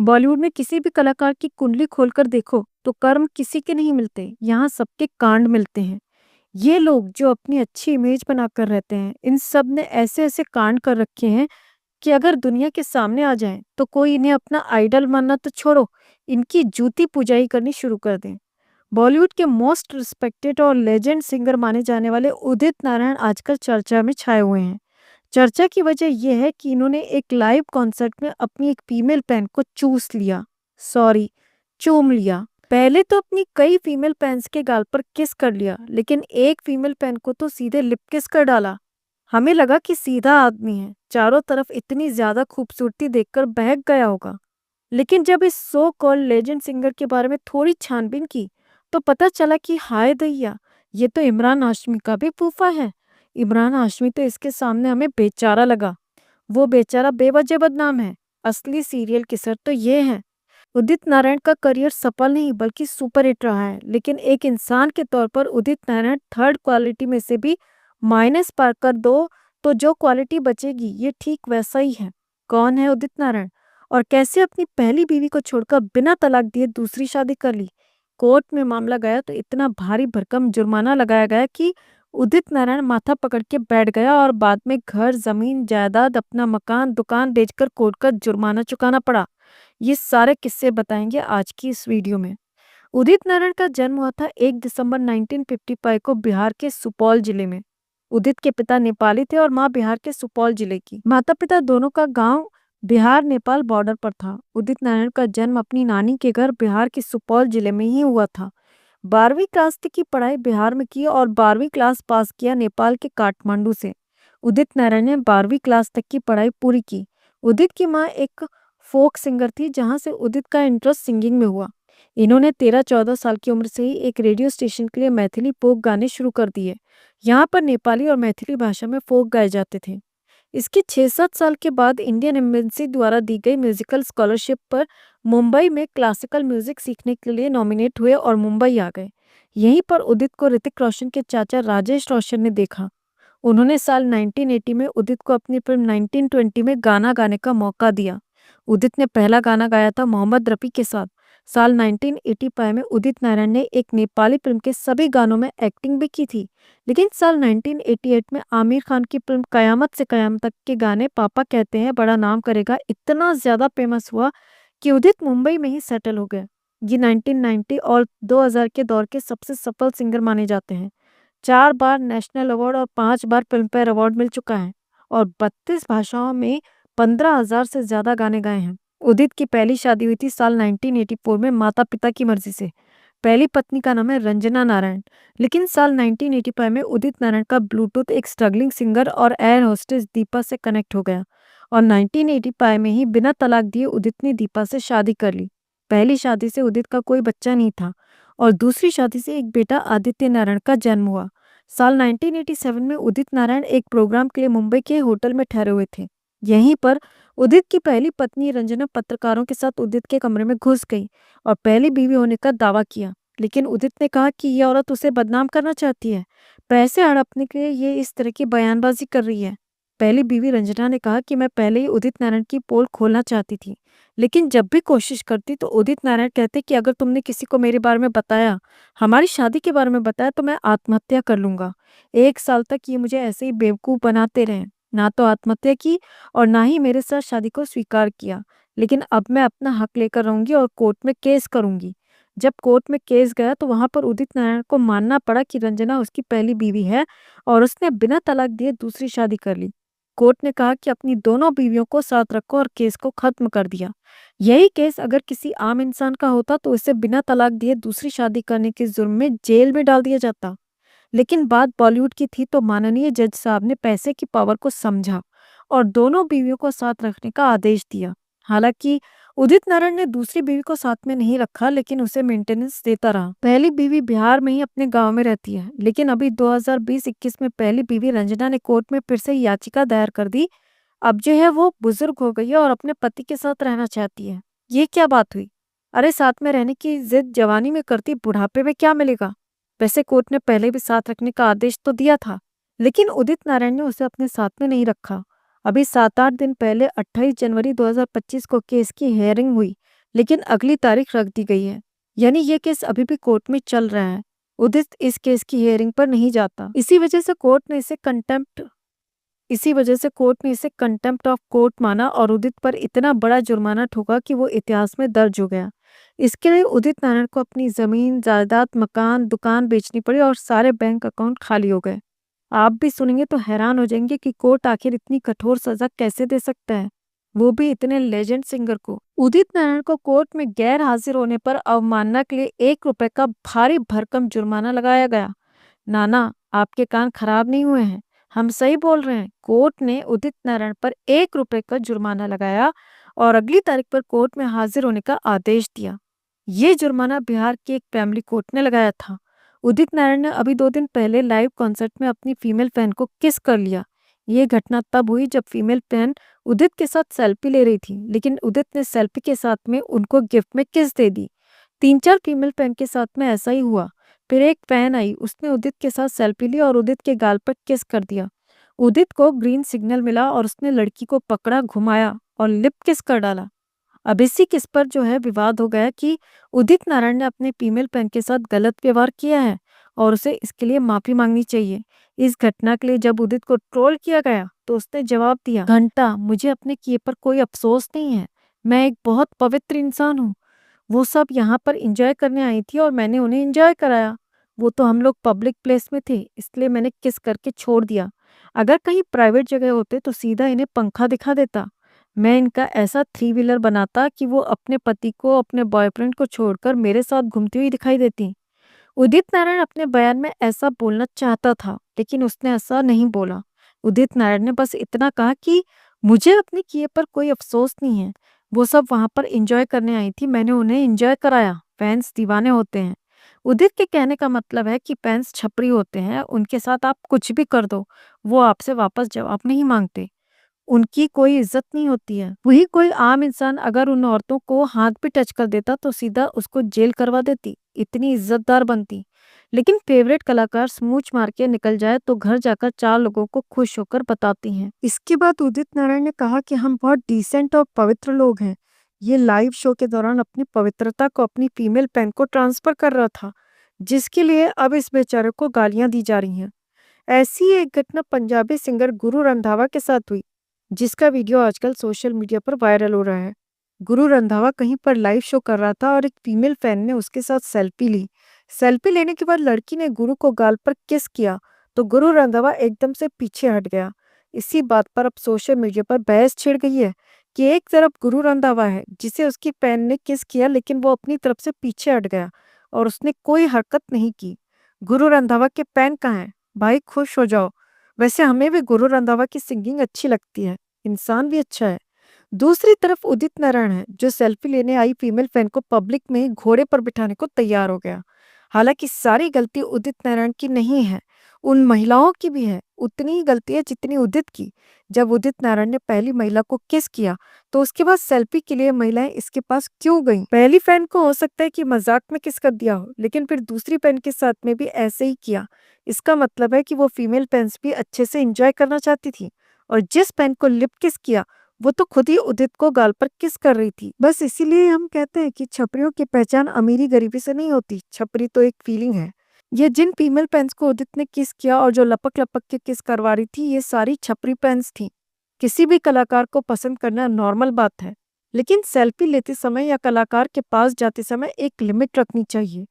बॉलीवुड में किसी भी कलाकार की कुंडली खोलकर देखो तो कर्म किसी के नहीं मिलते, यहाँ सबके कांड मिलते हैं। ये लोग जो अपनी अच्छी इमेज बनाकर रहते हैं, इन सब ने ऐसे ऐसे कांड कर रखे हैं कि अगर दुनिया के सामने आ जाएं तो कोई इन्हें अपना आइडल मानना तो छोड़ो, इनकी जूती पुजाई करनी शुरू कर दें। बॉलीवुड के मोस्ट रिस्पेक्टेड और लेजेंड सिंगर माने जाने वाले उदित नारायण आजकल चर्चा में छाए हुए हैं। चर्चा की वजह यह है कि इन्होंने एक लाइव कॉन्सर्ट में अपनी एक फीमेल फैन को चूस लिया, सॉरी, चूम लिया। पहले तो अपनी कई फीमेल फैंस के गाल पर किस कर लिया, लेकिन एक फीमेल फैन को तो सीधे लिप किस कर डाला। हमें लगा कि सीधा आदमी है, चारों तरफ इतनी ज्यादा खूबसूरती देखकर बहक गया होगा। लेकिन जब इस सो कॉल्ड लेजेंड सिंगर के बारे में थोड़ी छानबीन की तो पता चला कि हाय दैया, ये तो इमरान हाशमी का भी फूफा है। इमरान हाशमी तो इसके सामने हमें बेचारा लगा। वो बेचारा बेवजह बदनाम है। असली सीरियल किसर तो ये है। उदित नारायण का करियर सफल नहीं बल्कि सुपर हिट रहा है, लेकिन एक इंसान के तौर पर उदित नारायण थर्ड क्वालिटी में से भी माइनस पार कर दो तो जो क्वालिटी बचेगी ये ठीक वैसा ही है। कौन है उदित नारायण और कैसे अपनी पहली बीवी को छोड़कर बिना तलाक दिए दूसरी शादी कर ली? कोर्ट में मामला गया तो इतना भारी भरकम जुर्माना लगाया गया कि उदित नारायण माथा पकड़ के बैठ गया और बाद में घर, जमीन, जायदाद, अपना मकान, दुकान बेचकर कोर्ट का जुर्माना चुकाना पड़ा। ये सारे किस्से बताएंगे आज की इस वीडियो में। उदित नारायण का जन्म हुआ था 1 दिसंबर 1955 को बिहार के सुपौल जिले में। उदित के पिता नेपाली थे और मां बिहार के सुपौल जिले की। माता पिता दोनों का गांव बिहार नेपाल बॉर्डर पर था। उदित नारायण का जन्म अपनी नानी के घर बिहार के सुपौल जिले में ही हुआ था। 12वीं क्लास तक की पढ़ाई बिहार में की और 12वीं क्लास पास किया नेपाल के काठमांडू से। उदित नारायण ने 12वीं क्लास तक की पढ़ाई पूरी की। उदित की माँ एक फोक सिंगर थी, जहाँ से उदित का इंटरेस्ट सिंगिंग में हुआ। इन्होंने 13-14 साल की उम्र से ही एक रेडियो स्टेशन के लिए मैथिली फोक गाने शुरू कर दिए। यहाँ पर नेपाली और मैथिली भाषा में फोक गाए जाते थे। इसके 6-7 साल के बाद इंडियन एम्बेसी द्वारा दी गई म्यूजिकल स्कॉलरशिप पर मुंबई में क्लासिकल म्यूजिक सीखने के लिए नॉमिनेट हुए और मुंबई आ गए। यहीं पर उदित को ऋतिक रोशन के चाचा राजेश रोशन ने देखा। उन्होंने साल 1980 में उदित को अपनी फिल्म 1920 में गाना गाने का मौका दिया। उदित ने पहला गाना गाया था मोहम्मद रफ़ी के साथ। साल 1985 में उदित नारायण ने एक नेपाली फिल्म के सभी गानों में एक्टिंग भी की थी। लेकिन साल 1988 में आमिर खान की फिल्म कयामत से कयामत तक के गाने पापा कहते हैं बड़ा नाम करेगा इतना ज्यादा फेमस हुआ कि उदित मुंबई में ही सेटल हो गए। ये 1990 और 2000 के दौर के सबसे सफल सिंगर माने जाते हैं। 4 बार नेशनल अवार्ड और 5 बार फिल्म फेयर अवार्ड मिल चुका है और 32 भाषाओं में 15,000 से ज्यादा गाने गाए हैं। उदित की पहली शादी हुई थी साल 1984 में माता पिता की मर्जी से। पहली पत्नी का नाम है रंजना नारायण। लेकिन साल 1985 में उदित नारायण का ब्लूटूथ एक स्ट्रगलिंग सिंगर और एयर होस्टेस दीपा से कनेक्ट हो गया और 1985 में ही बिना तलाक दिए उदित ने दीपा से शादी कर ली। पहली शादी से उदित का कोई बच्चा नहीं था और दूसरी शादी से एक बेटा आदित्य नारायण का जन्म हुआ। साल 1987 में उदित नारायण एक प्रोग्राम के लिए मुंबई के होटल में ठहरे हुए थे। यहीं पर उदित की पहली पत्नी रंजना पत्रकारों के साथ उदित के कमरे में घुस गई और पहली बीवी होने का दावा किया। लेकिन उदित ने कहा कि यह औरत उसे बदनाम करना चाहती है, पैसे हड़पने के लिए ये इस तरह की बयानबाजी कर रही है। पहली बीवी रंजना ने कहा कि मैं पहले ही उदित नारायण की पोल खोलना चाहती थी, लेकिन जब भी कोशिश करती तो उदित नारायण कहते कि अगर तुमने किसी को मेरे बारे में बताया, हमारी शादी के बारे में बताया, तो मैं आत्महत्या कर लूंगा। 1 साल तक ये मुझे ऐसे ही बेवकूफ बनाते रहे, ना तो आत्महत्या की और ना ही मेरे साथ शादी को स्वीकार किया। लेकिन अब मैं अपना हक लेकर रहूंगी और कोर्ट में केस करूंगी। जब कोर्ट में केस गया तो वहां पर उदित नारायण को मानना पड़ा कि रंजना उसकी पहली बीवी है और उसने बिना तलाक दिए दूसरी शादी कर ली। कोर्ट ने कहा कि अपनी दोनों बीवियों को साथ रखो और केस को खत्म कर दिया। यही केस अगर किसी आम इंसान का होता तो उसे बिना तलाक दिए दूसरी शादी करने के जुर्म में जेल में डाल दिया जाता। लेकिन बात बॉलीवुड की थी तो माननीय जज साहब ने पैसे की पावर को समझा और दोनों बीवियों को साथ रखने का आदेश दिया। हालांकि उदित नारायण ने दूसरी बीवी को साथ में नहीं रखा, लेकिन उसे मेंटेनेंस देता रहा। पहली बीवी बिहार में ही अपने गांव में रहती है, लेकिन अभी 2020-21 में पहली बीवी रंजना ने कोर्ट में फिर से याचिका दायर कर दी। अब जो है वो बुजुर्ग हो गई है और अपने पति के साथ रहना चाहती है। ये क्या बात हुई? अरे साथ में रहने की जिद जवानी में करती, बुढ़ापे में क्या मिलेगा? वैसे कोर्ट ने पहले भी साथ रखने का आदेश तो दिया था, लेकिन उदित नारायण ने उसे अपने साथ में नहीं रखा। अभी 7-8 दिन पहले 28 जनवरी 2025 को केस की हेयरिंग हुई, लेकिन अगली तारीख रख दी गई है। यानी ये केस अभी भी कोर्ट में चल रहा है। उदित इस केस की हियरिंग पर नहीं जाता। इसी वजह से कोर्ट ने इसे कंटेम्प्ट ऑफ कोर्ट माना और उदित पर इतना बड़ा जुर्माना ठोका कि वो इतिहास में दर्ज हो गया। इसके लिए उदित नारायण को अपनी जमीन, जायदाद, मकान, दुकान बेचनी पड़ी और सारे बैंक अकाउंट खाली हो गए। आप भी सुनेंगे तो हैरान हो जाएंगे कि कोर्ट आखिर इतनी कठोर सजा कैसे दे सकता है, वो भी इतने लेजेंड सिंगर को। उदित नारायण को कोर्ट में गैर हाजिर होने पर अवमानना के लिए 1 रुपए का भारी भरकम जुर्माना लगाया गया। नाना, आपके कान खराब नहीं हुए हैं, हम सही बोल रहे हैं। कोर्ट ने उदित नारायण पर 1 रुपए का जुर्माना लगाया और अगली तारीख पर कोर्ट में हाजिर होने का आदेश दिया। ये जुर्माना बिहार की एक फैमिली कोर्ट ने लगाया था। उदित नारायण ने अभी 2 दिन पहले लाइव कॉन्सर्ट में अपनी फीमेल फैन को किस कर लिया। ये घटना तब हुई जब फीमेल फैन उदित के साथ सेल्फी ले रही थी, लेकिन उदित ने सेल्फी के साथ में उनको गिफ्ट में किस दे दी। 3-4 फीमेल फैन के साथ में ऐसा ही हुआ। फिर एक फैन आई, उसने उदित के साथ सेल्फी ली और उदित के गाल पर किस कर दिया। उदित को ग्रीन सिग्नल मिला और उसने लड़की को पकड़ा, घुमाया और लिप किस कर डाला। अब इसी किस पर जो है विवाद हो गया कि उदित नारायण ने अपने फीमेल फैन के साथ गलत व्यवहार किया है और उसे इसके लिए माफी मांगनी चाहिए। इस घटना के लिए जब उदित को ट्रोल किया गया तो उसने जवाब दिया, घंटा, मुझे अपने किए पर कोई अफसोस नहीं है। मैं एक बहुत पवित्र इंसान हूँ। वो सब यहाँ पर एंजॉय करने आई थी और मैंने उन्हें एंजॉय कराया। वो तो हम लोग पब्लिक प्लेस में थे, इसलिए मैंने किस करके छोड़ दिया। अगर कहीं प्राइवेट जगह होते तो सीधा इन्हें पंखा दिखा देता। मैं इनका ऐसा 3 व्हीलर बनाता कि वो अपने पति को, अपने बॉयफ्रेंड को छोड़कर मेरे साथ घूमती हुई दिखाई देती। उदित नारायण अपने बयान में ऐसा बोलना चाहता था, लेकिन उसने ऐसा नहीं बोला। उदित नारायण ने बस इतना कहा कि मुझे अपने किए पर कोई अफसोस नहीं है। वो सब वहां पर एंजॉय करने आई थी, मैंने उन्हें एंजॉय कराया। फैंस दीवाने होते हैं। उदित के कहने का मतलब है कि फैंस छपरी होते हैं, उनके साथ आप कुछ भी कर दो, वो आपसे वापस जवाब नहीं मांगते। उनकी कोई इज्जत नहीं होती है। वही कोई आम इंसान अगर उन औरतों को हाथ भी टच कर देता तो सीधा उसको जेल करवा देती, इतनी इज्जतदार बनती। लेकिन फेवरेट कलाकार स्मूच मार के निकल जाए तो घर जाकर 4 लोगों को खुश होकर बताती हैं। इसके बाद उदित नारायण ने कहा कि हम बहुत डिसेंट और पवित्र लोग हैं। ये लाइव शो के दौरान अपनी पवित्रता को अपनी फीमेल फैन को ट्रांसफर कर रहा था, जिसके लिए अब इस बेचारे को गालियां दी जा रही हैं। ऐसी ही एक घटना पंजाबी सिंगर गुरु रंधावा के साथ हुई, जिसका वीडियो आजकल सोशल मीडिया पर वायरल हो रहा है। गुरु रंधावा कहीं पर लाइव शो कर रहा था और एक फीमेल फैन ने उसके साथ सेल्फी ली। सेल्फी लेने के बाद लड़की ने गुरु को गाल पर किस किया तो गुरु रंधावा एकदम से पीछे हट गया। इसी बात पर अब सोशल मीडिया पर बहस छिड़ गई है कि एक तरफ गुरु रंधावा है जिसे उसकी फैन ने किस किया, लेकिन वो अपनी तरफ से पीछे हट गया और उसने कोई हरकत नहीं की। गुरु रंधावा के फैन कहाँ हैं? भाई खुश हो जाओ। वैसे हमें भी गुरु रंधावा की सिंगिंग अच्छी लगती है, इंसान भी अच्छा है। दूसरी तरफ उदित नारायण है जो सेल्फी लेने आई फीमेल फैन को पब्लिक में घोड़े पर बिठाने को तैयार हो गया। हालांकि सारी गलती उदित नारायण की नहीं है, उन महिलाओं की भी है। उतनी ही गलती है जितनी उदित की। जब उदित नारायण ने पहली महिला को किस किया तो उसके बाद सेल्फी के लिए महिलाएं इसके पास क्यों गईं? पहली फैन को हो सकता है कि मजाक में किस कर दिया हो, लेकिन फिर दूसरी फैन के साथ में भी ऐसे ही किया। इसका मतलब है कि वो फीमेल फैंस भी अच्छे से एंजॉय करना चाहती थी और जिस फैन को लिप किस किया वो तो खुद ही उदित को गाल पर किस कर रही थी। बस इसीलिए हम कहते हैं कि छपरियों की पहचान अमीरी गरीबी से नहीं होती, छपरी तो एक फीलिंग है। ये जिन फीमेल फैंस को उदित ने किस किया और जो लपक लपक के किस करवा रही थी, ये सारी छपरी फैंस थी। किसी भी कलाकार को पसंद करना नॉर्मल बात है, लेकिन सेल्फी लेते समय या कलाकार के पास जाते समय एक लिमिट रखनी चाहिए।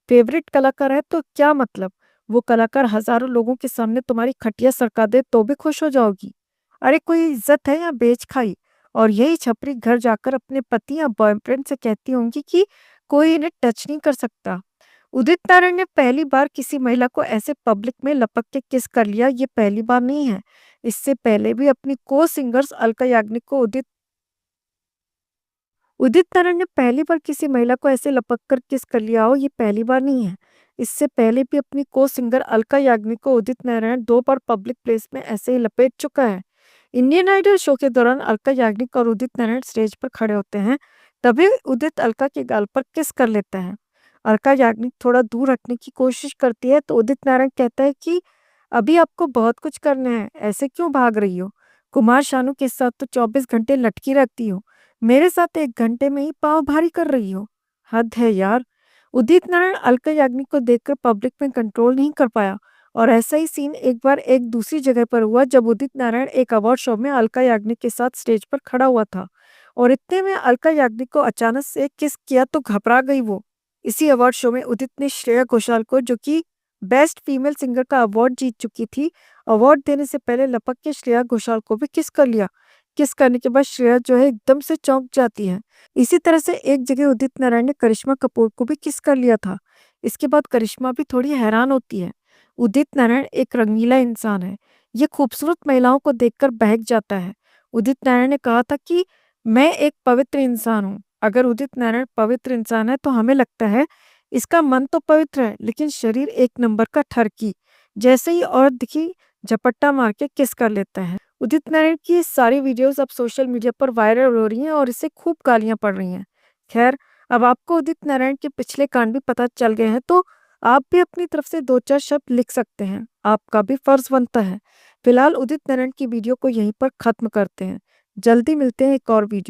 फेवरेट कलाकार है तो क्या मतलब, वो कलाकार हजारों लोगों के सामने तुम्हारी खटिया सरका दे तो भी खुश हो जाओगी? अरे कोई इज्जत है या बेच खाई? और यही छपरी घर जाकर अपने पति या बॉयफ्रेंड से कहती होंगी कि कोई इन्हें टच नहीं कर सकता। उदित नारायण ने पहली बार किसी महिला को ऐसे पब्लिक में लपक के किस कर लिया, ये पहली बार नहीं है। इससे पहले भी अपनी को सिंगर्स अलका याग्निक को उदित नारायण ने पहली बार किसी महिला को ऐसे लपक कर किस कर लिया हो, ये पहली बार नहीं है। इससे पहले भी अपनी को सिंगर अलका याग्निक को उदित नारायण 2 बार पब्लिक प्लेस में ऐसे ही लपेट चुका है। इंडियन आइडल शो के दौरान अलका याग्निक और उदित नारायण स्टेज पर खड़े होते हैं, तभी उदित अलका के गाल पर किस कर लेता है। अलका याग्निक थोड़ा दूर रखने की कोशिश करती है तो उदित नारायण कहता है कि अभी आपको बहुत कुछ करना है, ऐसे क्यों भाग रही हो? कुमार शानू के साथ तो 24 घंटे लटकी रहती हो। मेरे साथ 1 घंटे में ही पाँव भारी कर रही हो। हद है यार। उदित नारायण अलका याग्निक को देखकर पब्लिक में कंट्रोल नहीं कर पाया और ऐसा ही सीन एक बार एक दूसरी जगह पर हुआ जब उदित नारायण एक अवार्ड शो में अलका याग्निक के साथ स्टेज पर खड़ा हुआ था और इतने में अलका याग्निक को अचानक से किस किया तो घबरा गई वो। इसी अवार्ड शो में उदित ने श्रेया घोषाल को, जो कि बेस्ट फीमेल सिंगर का अवार्ड जीत चुकी थी, अवार्ड देने से पहले लपक के श्रेया घोषाल को भी किस कर लिया। किस करने के बाद श्रेया जो है एकदम से चौंक जाती है। इसी तरह से एक जगह उदित नारायण ने करिश्मा कपूर को भी किस कर लिया था। इसके बाद करिश्मा भी थोड़ी हैरान होती है। उदित नारायण एक रंगीला इंसान है। ये खूबसूरत महिलाओं को देखकर बहक जाता है। उदित नारायण ने कहा था कि मैं एक पवित्र इंसान हूँ। अगर उदित नारायण पवित्र इंसान है तो हमें लगता है इसका मन तो पवित्र है लेकिन शरीर एक नंबर का ठरकी। जैसे ही औरत दिखी झपट्टा मार के किस कर लेता है। उदित नारायण की ये सारी वीडियोस अब सोशल मीडिया पर वायरल हो रही हैं और इससे खूब गालियां पड़ रही हैं। खैर, अब आपको उदित नारायण के पिछले कांड भी पता चल गए हैं तो आप भी अपनी तरफ से 2-4 शब्द लिख सकते हैं। आपका भी फर्ज बनता है। फिलहाल उदित नारायण की वीडियो को यहीं पर खत्म करते हैं। जल्दी मिलते हैं एक और वीडियो।